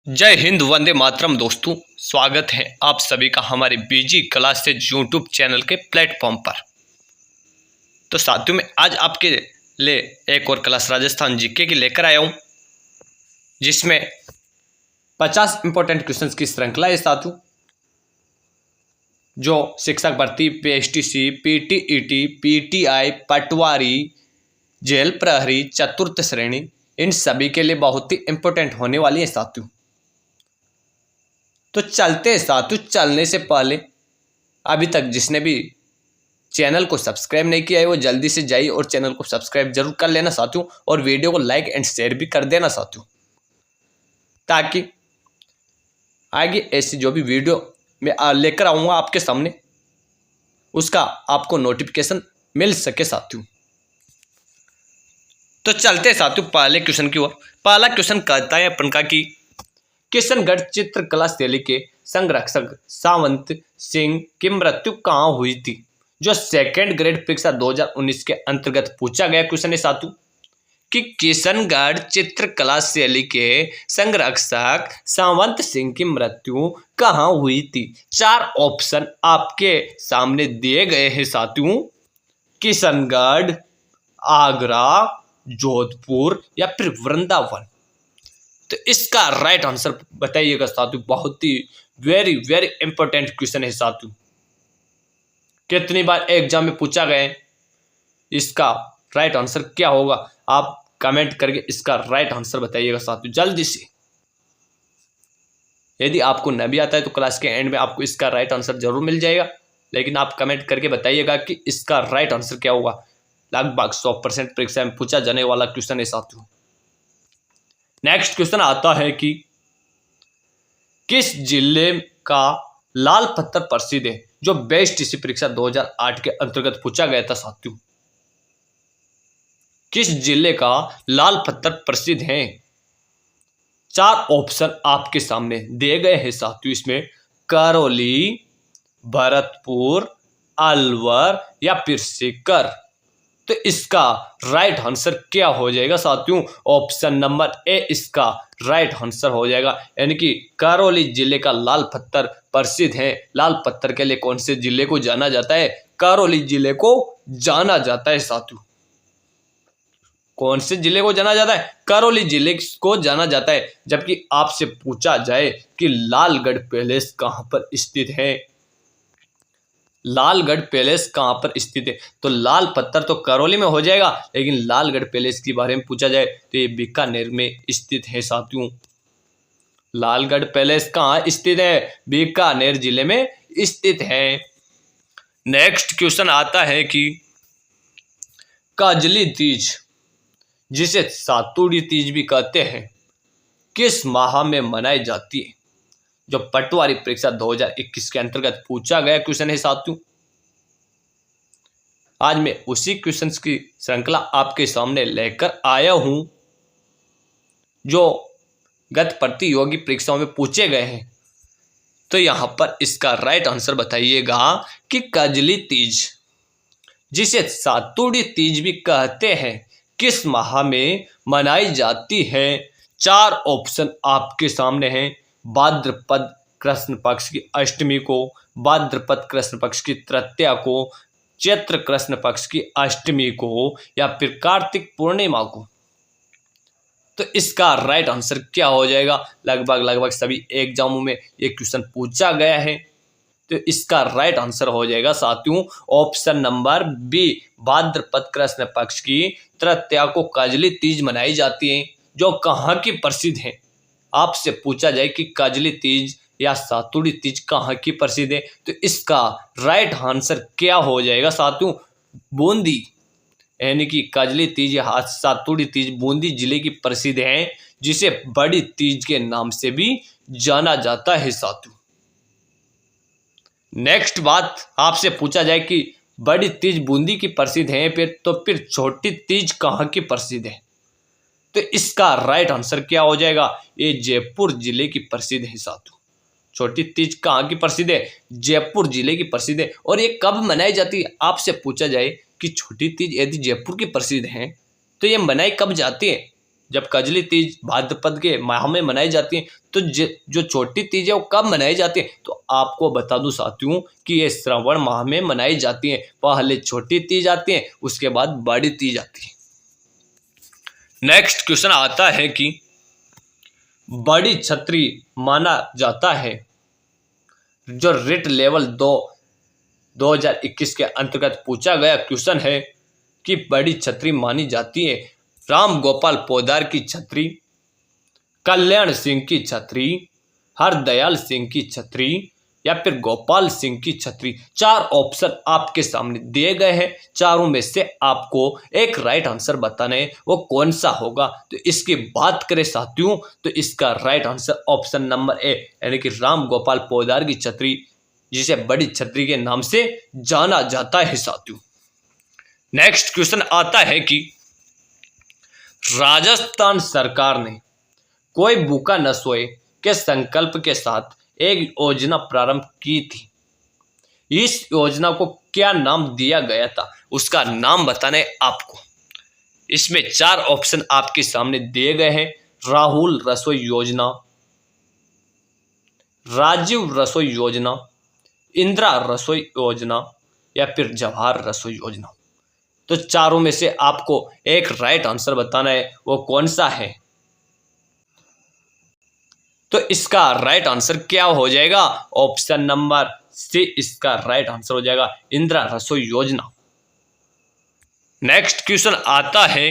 जय हिंद, वंदे मातरम। दोस्तों, स्वागत है आप सभी का हमारे बीजी क्लास से यूट्यूब चैनल के प्लेटफॉर्म पर। तो साथियों, में आज आपके लिए एक और क्लास राजस्थान जीके की लेकर आया हूँ, जिसमें 50 इंपॉर्टेंट क्वेश्चंस की श्रृंखला है साथियों, जो शिक्षक भर्ती, पीएसटीसी, पीटीईटी, पीटीआई, पटवारी, जेल प्रहरी, चतुर्थ श्रेणी, इन सभी के लिए बहुत ही इंपॉर्टेंट होने वाली है साथियों। तो चलते हैं साथियों। चलने से पहले अभी तक जिसने भी चैनल को सब्सक्राइब नहीं किया है वो जल्दी से जाइए और चैनल को सब्सक्राइब जरूर कर लेना साथियों, और वीडियो को लाइक एंड शेयर भी कर देना साथियों, ताकि आगे ऐसी जो भी वीडियो मैं लेकर आऊँगा आपके सामने, उसका आपको नोटिफिकेशन मिल सके साथियों। तो चलते हैं साथियों पहले क्वेश्चन की ओर। पहला क्वेश्चन कहता है अपन का कि किशनगढ़ चित्रकला शैली के संरक्षक सावंत सिंह की मृत्यु कहाँ हुई थी? जो सेकेंड ग्रेड परीक्षा 2019 के अंतर्गत पूछा गया क्वेश्चन है साथियों कि किशनगढ़ चित्रकला शैली के संरक्षक सावंत सिंह की मृत्यु कहाँ हुई थी? चार ऑप्शन आपके सामने दिए गए हैं साथियों। किशनगढ़, आगरा, जोधपुर या फिर वृंदावन। तो इसका राइट आंसर बताइएगा साथियों। बहुत ही वेरी वेरी इंपॉर्टेंट क्वेश्चन है साथियों, कितनी बार एग्जाम में पूछा गया है। इसका राइट आंसर क्या होगा आप कमेंट करके इसका राइट आंसर बताइएगा साथियों जल्दी से। यदि आपको न भी आता है तो क्लास के एंड में आपको इसका राइट आंसर जरूर मिल जाएगा, लेकिन आप कमेंट करके बताइएगा कि इसका राइट आंसर क्या होगा। लगभग 100% परीक्षा में पूछा जाने वाला क्वेश्चन है साथियों। नेक्स्ट क्वेश्चन आता है कि किस जिले का लाल पत्थर प्रसिद्ध है? जो बेस्ट इसी परीक्षा 2008 के अंतर्गत पूछा गया था साथियों। किस जिले का लाल पत्थर प्रसिद्ध है? चार ऑप्शन आपके सामने दिए गए हैं साथियों। इसमें करौली, भरतपुर, अलवर या फिर सीकर। तो इसका राइट आंसर क्या हो जाएगा साथियों? ऑप्शन नंबर ए इसका राइट आंसर हो जाएगा, यानी कि करौली जिले का लाल पत्थर प्रसिद्ध है। लाल पत्थर के लिए कौन से जिले को जाना जाता है? करौली जिले को जाना जाता है साथियों। कौन से जिले को जाना जाता है? करौली जिले को जाना जाता है। जबकि आपसे पूछा जाए कि लालगढ़ पैलेस कहां पर स्थित है, लालगढ़ पैलेस कहां पर स्थित है, तो लाल पत्थर तो करौली में हो जाएगा, लेकिन लालगढ़ पैलेस के बारे में पूछा जाए तो ये बीकानेर में स्थित है साथियों। लालगढ़ पैलेस कहां स्थित है? बीकानेर जिले में स्थित है। नेक्स्ट क्वेश्चन आता है कि काजली तीज, जिसे सातुड़ी तीज भी कहते हैं, किस माह में मनाई जाती है? जो पटवारी परीक्षा 2021 के अंतर्गत पूछा गया क्वेश्चन है साथियों। आज मैं उसी क्वेश्चंस की श्रृंखला आपके सामने लेकर आया हूं, जो गत प्रतियोगी परीक्षाओं में पूछे गए हैं। तो यहां पर इसका राइट आंसर बताइएगा कि काजली तीज, जिसे सातुड़ी तीज भी कहते हैं, किस माह में मनाई जाती है? चार ऑप्शन आपके सामने हैं। भाद्रपद कृष्ण पक्ष की अष्टमी को, भाद्रपद कृष्ण पक्ष की तृतीया को, चैत्र कृष्ण पक्ष की अष्टमी को या फिर कार्तिक पूर्णिमा को। तो इसका राइट आंसर क्या हो जाएगा? लगभग सभी एग्जामों में ये क्वेश्चन पूछा गया है। तो इसका राइट आंसर हो जाएगा साथियों ऑप्शन नंबर बी, भाद्रपद कृष्ण पक्ष की तृतीया को काजली तीज मनाई जाती है। जो कहाँ की प्रसिद्ध है? आपसे पूछा जाए कि काजली तीज या सातुड़ी तीज कहाँ की प्रसिद्ध है, तो इसका राइट आंसर क्या हो जाएगा साथियों? बूंदी, यानी कि काजली तीज या सातुड़ी तीज बूंदी जिले की प्रसिद्ध है, जिसे बड़ी तीज के नाम से भी जाना जाता है साथियों। नेक्स्ट बात आपसे पूछा जाए कि बड़ी तीज बूंदी की प्रसिद्ध है, फिर छोटी तीज कहाँ की प्रसिद्ध है, तो इसका राइट आंसर क्या हो जाएगा? ये जयपुर जिले की प्रसिद्ध है साथियों। छोटी तीज कहाँ की प्रसिद्ध है? जयपुर जिले की प्रसिद्ध है। और ये कब मनाई जाती है? आपसे पूछा जाए कि छोटी तीज यदि जयपुर की प्रसिद्ध है तो ये मनाई कब जाती है? जब कजली तीज भाद्रपद के माह में मनाई जाती है, तो जो छोटी तीज है वो कब मनाई जाती है, तो आपको बता दूं साथियों कि ये श्रावण माह में मनाई जाती है। पहले छोटी तीज आती है, उसके बाद बड़ी तीज आती है। नेक्स्ट क्वेश्चन आता है कि बड़ी छतरी माना जाता है, जो रिट लेवल 2021 के अंतर्गत पूछा गया क्वेश्चन है कि बड़ी छतरी मानी जाती है राम गोपाल पोदार की छतरी, कल्याण सिंह की छतरी, हरदयाल सिंह की छतरी या फिर गोपाल सिंह की छतरी। 4 ऑप्शन आपके सामने दिए गए हैं, चारों में से आपको एक राइट आंसर बताना है, वो कौन सा होगा। तो इसकी बात करें साथियों, तो इसका right answer option number A यानी कि राम गोपाल पोदार की छतरी, जिसे बड़ी छतरी के नाम से जाना जाता है साथियों। नेक्स्ट क्वेश्चन आता है कि राजस्थान सरकार ने कोई भूखा न सोए के संकल्प के साथ एक योजना प्रारंभ की थी। इस योजना को क्या नाम दिया गया था, उसका नाम बताना है आपको। इसमें 4 ऑप्शन आपके सामने दिए गए हैं। राहुल रसोई योजना, राजीव रसोई योजना, इंदिरा रसोई योजना या फिर जवाहर रसोई योजना। तो चारों में से आपको एक राइट आंसर बताना है, वो कौन सा है। तो इसका राइट आंसर क्या हो जाएगा, ऑप्शन नंबर सी इसका राइट आंसर हो जाएगा, इंदिरा रसोई योजना। नेक्स्ट क्वेश्चन आता है,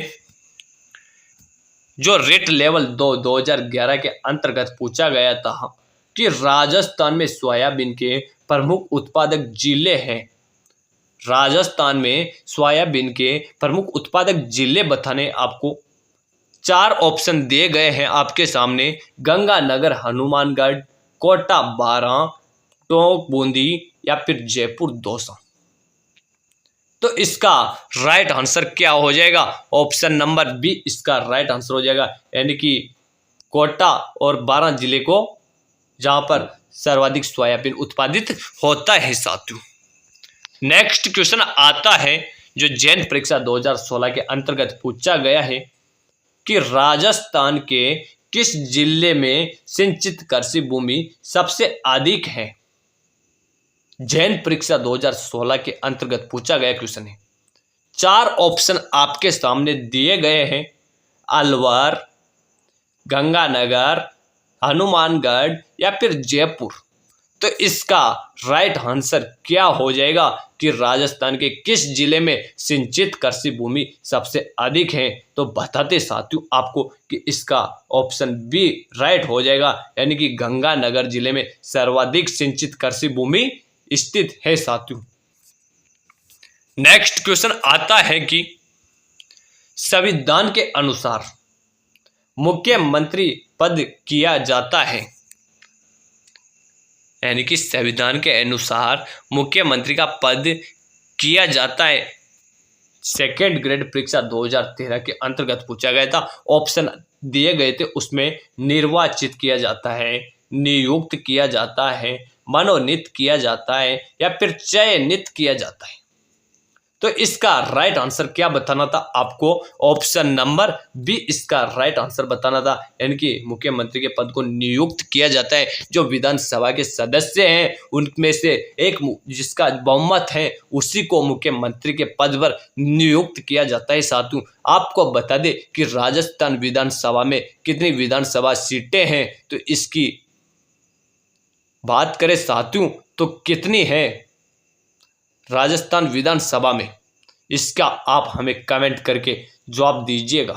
जो रेट लेवल 2011 के अंतर्गत पूछा गया था कि राजस्थान में सोयाबीन के प्रमुख उत्पादक जिले हैं। राजस्थान में सोयाबीन के प्रमुख उत्पादक जिले बताने आपको। 4 ऑप्शन दिए गए हैं आपके सामने, गंगानगर हनुमानगढ़, कोटा बारां, टोंक बूंदी या फिर जयपुर दौसा। तो इसका राइट आंसर क्या हो जाएगा, ऑप्शन नंबर बी इसका राइट आंसर हो जाएगा, यानी कि कोटा और बारां जिले को, जहां पर सर्वाधिक सोयाबीन उत्पादित होता है साथियों। नेक्स्ट क्वेश्चन आता है, जो जैन परीक्षा 2016 के अंतर्गत पूछा गया है कि राजस्थान के किस जिले में सिंचित कृषि भूमि सबसे अधिक है। जैन परीक्षा 2016 के अंतर्गत पूछा गया क्वेश्चन है। 4 ऑप्शन आपके सामने दिए गए हैं, अलवर, गंगानगर, हनुमानगढ़ या फिर जयपुर। तो इसका राइट आंसर क्या हो जाएगा कि राजस्थान के किस जिले में सिंचित कृषि भूमि सबसे अधिक है। तो बताते साथियों आपको कि इसका ऑप्शन बी राइट हो जाएगा, यानी कि गंगानगर जिले में सर्वाधिक सिंचित कृषि भूमि स्थित है साथियों। नेक्स्ट क्वेश्चन आता है कि संविधान के अनुसार मुख्यमंत्री पद किया जाता है, यानी कि संविधान के अनुसार मुख्यमंत्री का पद किया जाता है। सेकेंड ग्रेड परीक्षा 2013 के अंतर्गत पूछा गया था, ऑप्शन दिए गए थे, उसमें निर्वाचित किया जाता है, नियुक्त किया जाता है, मनोनीत किया जाता है या फिर चयनित किया जाता है। तो इसका राइट आंसर क्या बताना था आपको, ऑप्शन नंबर बी इसका राइट आंसर बताना था, यानी कि मुख्यमंत्री के पद को नियुक्त किया जाता है। जो विधानसभा के सदस्य हैं उनमें से एक जिसका बहुमत है उसी को मुख्यमंत्री के पद पर नियुक्त किया जाता है साथियों। आपको बता दें कि राजस्थान विधानसभा में कितनी विधानसभा सीटें हैं, तो इसकी बात करें साथियों तो कितनी है राजस्थान विधानसभा में, इसका आप हमें कमेंट करके जवाब दीजिएगा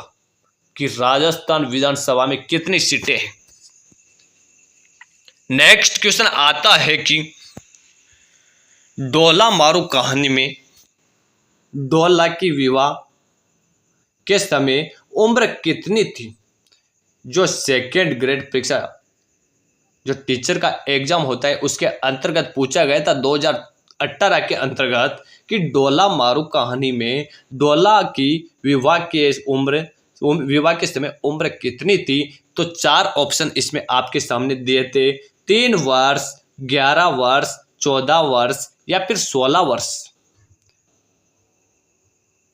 कि राजस्थान विधानसभा में कितनी सीटें हैं। नेक्स्ट क्वेश्चन आता है कि डोला मारू कहानी में डोला की विवाह के समय उम्र कितनी थी। जो सेकेंड ग्रेड परीक्षा जो टीचर का एग्जाम होता है उसके अंतर्गत पूछा गया था 2018 के अंतर्गत कि डोला मारू कहानी में डोला की विवाह के समय उम्र कितनी थी। तो 4 ऑप्शन इसमें आपके सामने दिए थे, 3 वर्ष, 11 वर्ष, 14 वर्ष या फिर 16 वर्ष।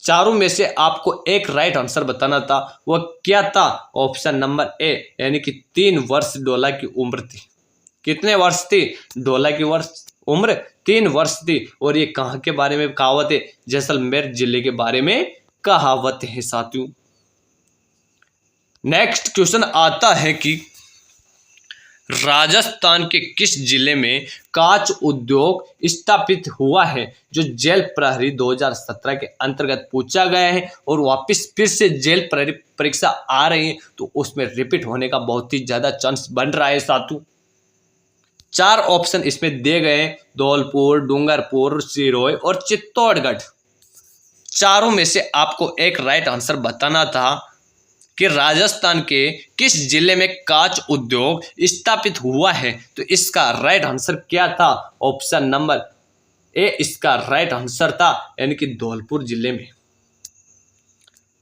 चारों में से आपको एक राइट आंसर बताना था, वह क्या था? ऑप्शन नंबर ए, यानी कि 3 वर्ष डोला की उम्र थी। कितने वर्ष थी? डोला की उम्र 3 वर्ष थी। और ये कहाँ के बारे में कहावत है? जैसलमेर जिले के बारे में कहावत है साथियों। नेक्स्ट क्वेश्चन आता है कि राजस्थान के किस जिले में कांच उद्योग स्थापित हुआ है? जो जेल प्रहरी 2017 के अंतर्गत पूछा गया है और वापस फिर से जेल प्रहरी परीक्षा आ रही है, तो उसमें रिपीट होने का बहुत ही ज्यादा चांस बन रहा है साथियों। 4 ऑप्शन इसमें दिए गए हैं, धौलपुर, डूंगरपुर, सिरोही और चित्तौड़गढ़। चारों में से आपको एक राइट आंसर बताना था कि राजस्थान के किस जिले में कांच उद्योग स्थापित हुआ है। तो इसका राइट आंसर क्या था? ऑप्शन नंबर ए इसका राइट आंसर था, यानी कि धौलपुर जिले में।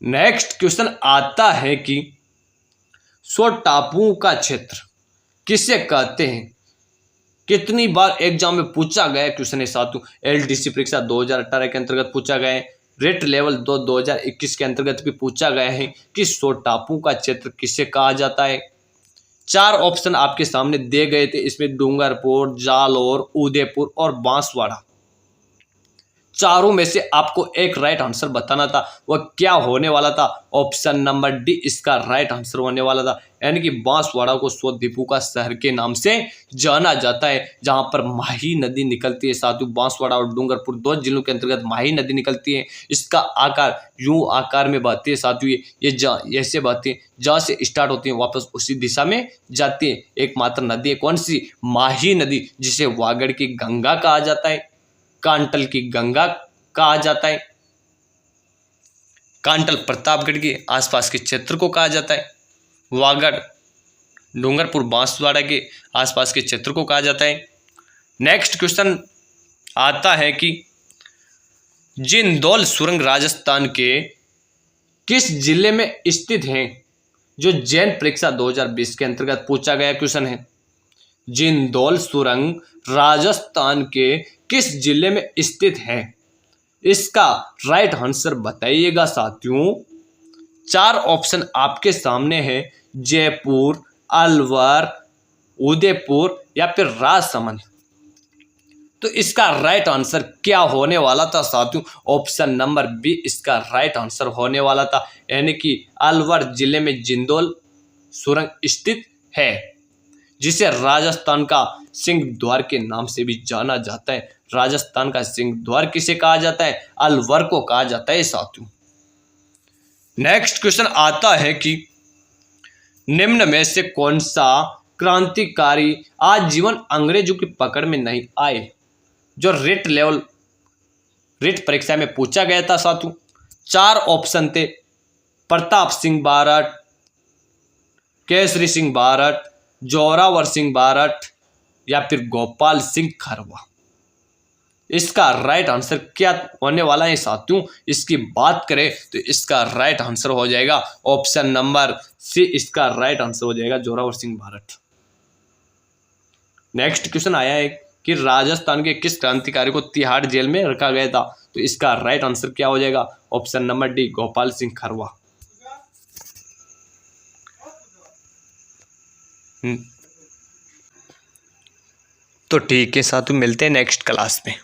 नेक्स्ट क्वेश्चन आता है कि 100 टापुओं का क्षेत्र किसे कहते हैं? कितनी बार एग्जाम में पूछा गया क्वेश्चन है साथियों। एलडीसी परीक्षा 2018 के अंतर्गत पूछा गया है, रेट लेवल 2021 के अंतर्गत भी पूछा गया है कि 100 टापुओं का क्षेत्र किसे कहा जाता है। 4 ऑप्शन आपके सामने दिए गए थे, इसमें डूंगरपुर, जालौर, उदयपुर और बांसवाड़ा। चारों में से आपको एक राइट आंसर बताना था, वह क्या होने वाला था? ऑप्शन नंबर डी इसका राइट आंसर होने वाला था, यानी कि बांसवाड़ा को 100 द्वीपों का शहर के नाम से जाना जाता है, जहां पर माही नदी निकलती है साथियों। बांसवाड़ा और डूंगरपुर 2 जिलों के अंतर्गत माही नदी निकलती है। इसका आकार यूं आकार में बहती है साथियों, ये ऐसे बहती है, जहां से स्टार्ट होती है वापस उसी दिशा में जाती है। एकमात्र नदी है कौन सी? माही नदी, जिसे वागड़ की गंगा कहा जाता है, कांटल की गंगा कहा जाता है, कांटल प्रतापगढ़ के आसपास के क्षेत्र को कहा जाता है, वागड़ डूंगरपुर बांसवाड़ा के आसपास के क्षेत्र को कहा जाता है। नेक्स्ट क्वेश्चन आता है कि जिंदौल सुरंग राजस्थान के किस जिले में स्थित है? जो जैन परीक्षा 2020 के अंतर्गत पूछा गया क्वेश्चन है। जिंदौल सुरंग राजस्थान के किस जिले में स्थित है? इसका राइट आंसर बताइएगा साथियों। 4 ऑप्शन आपके सामने है, जयपुर, अलवर, उदयपुर या फिर राजसमंद। तो इसका राइट आंसर क्या होने वाला था साथियों? ऑप्शन नंबर बी इसका राइट आंसर होने वाला था, यानी कि अलवर जिले में जिंदौल सुरंग स्थित है, जिसे राजस्थान का सिंह द्वार के नाम से भी जाना जाता है। राजस्थान का सिंह द्वार किसे कहा जाता है? अलवर को कहा जाता है साथियों। नेक्स्ट क्वेश्चन आता है कि निम्न में से कौन सा क्रांतिकारी आजीवन अंग्रेजों की पकड़ में नहीं आए? जो रेट परीक्षा में पूछा गया था साथियों। 4 ऑप्शन थे, प्रताप सिंह बारठ, केसरी सिंह बारठ, जोरावर सिंह बारठ या फिर गोपाल सिंह खरवा। इसका राइट आंसर क्या होने वाला है साथियों? इसकी बात करें तो इसका राइट आंसर हो जाएगा ऑप्शन नंबर सी, इसका राइट आंसर हो जाएगा जोरावर सिंह बारठ। नेक्स्ट क्वेश्चन आया है कि राजस्थान के किस क्रांतिकारी को तिहाड़ जेल में रखा गया था? तो इसका राइट आंसर क्या हो जाएगा? Option number D, Gopal Singh Kharwa. तो ठीक है साथियों, मिलते हैं नेक्स्ट क्लास में।